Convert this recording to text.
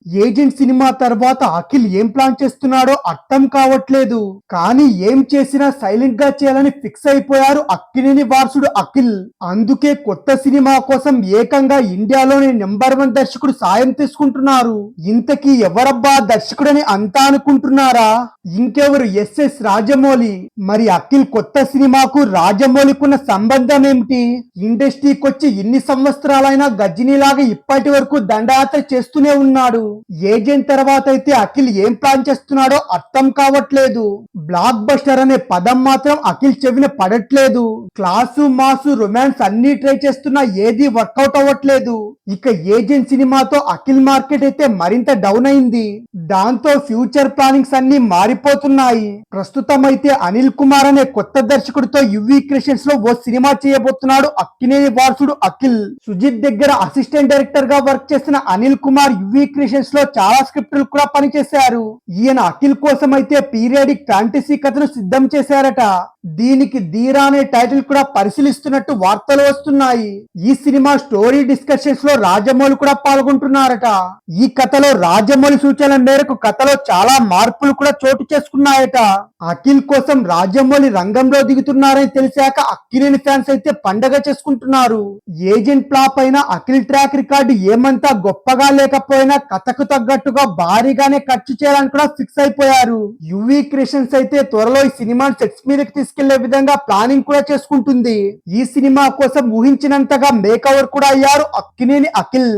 Agent cinema తర్వాత అఖిల్ ఏం plan చేస్తున్నాడో అర్థం కావట్లేదు. కానీ ఏం చేసినా సైలెంట్ గా చేయాలని ఫిక్స్ అయిపోయారు అక్కినేని వారసుడు అఖిల్. అందుకే కొత్త సినిమా కోసం ఏకంగా ఇండియాలోని నెంబర్ 1 దర్శకుడు సాయం తీసుకుంటున్నారు. ఇంతకీ ఎవరబ్బా దర్శకుడని అంతా అనుకుంటున్నారా? ఇంకెవరు, ఎస్ఎస్ రాజమౌళి. మరి అఖిల్ కొత్త సినిమాకు రాజమౌళికున్న సంబంధం ఏమిటి? ఇండస్ట్రీకి వచ్చి ఎన్ని సంవత్సరాలైనా గజనీలాగా ఇప్పటి వరకు దండయాత్ర చేస్తూనే ఉన్నాడు. ఏజెంట్ తర్వాత అయితే అఖిల్ ఏం ప్లాన్ చేస్తున్నాడో అర్థం కావట్లేదు. బ్లాక్ బస్టర్ అనే పదం మాత్రం అఖిల్ చెవిన పడట్లేదు. క్లాసు మాసు రొమాన్స్ అన్ని ట్రై చేస్తున్నా ఏది వర్కౌట్ అవ్వట్లేదు. ఇక ఏజెంట్ సినిమాతో అఖిల్ మార్కెట్ అయితే మరింత డౌన్ అయింది. దాంతో ఫ్యూచర్ ప్లానింగ్స్ అన్ని మారిపోతున్నాయి. ప్రస్తుతం అయితే అనిల్ కుమార్ అనే కొత్త దర్శకుడితో యువి క్రియేషన్స్ లో ఓ సినిమా చేయబోతున్నాడు అక్కినేని వారసుడు అఖిల్. సుజిత్ దగ్గర అసిస్టెంట్ డైరెక్టర్ గా వర్క్ చేసిన అనిల్ కుమార్ యువి క్రియేషన్స్ లో చాలా స్క్రిప్టులు కూడా పనిచేశారు. ఈయన అఖిల్ కోసం అయితే పీరియాడిక్ ఫ్యాంటసీ కథను సిద్ధం చేశారట. దీనికి ధీరా అనే టైటిల్ కూడా పరిశీలిస్తున్నట్టు వార్తలు వస్తున్నాయి. ఈ సినిమా స్టోరీ డిస్కషన్స్ లో రాజమౌళి కూడా పాల్గొంటున్నారట. ఈ కథలో రాజమౌళి సూచనల మేరకు కథలో చాలా మార్పులు కూడా చోటు చేసుకున్నాయట. అఖిల్ కోసం రాజమౌళి రంగంలో దిగుతున్నారని తెలిసాక అక్కినేని ఫ్యాన్స్ అయితే పండగ చేసుకుంటున్నారు. ఏజెంట్ ఫ్లాప్ అయిన అఖిల్ ట్రాక్ రికార్డు ఏమంతా గొప్పగా లేకపోయినా కథకు తగ్గట్టుగా భారీగానే ఖర్చు చేయాలని కూడా ఫిక్స్ అయిపోయారు. యువి క్రియేషన్స్ అయితే త్వరలో ఈ సినిమాను సెట్స్ మీదకి తీసుకెళ్లే విధంగా ప్లానింగ్ కూడా చేసుకుంటుంది. ఈ సినిమా కోసం ఊహించినంతగా మేకవర్ కూడా అయ్యారు అక్కినేని అఖిల్.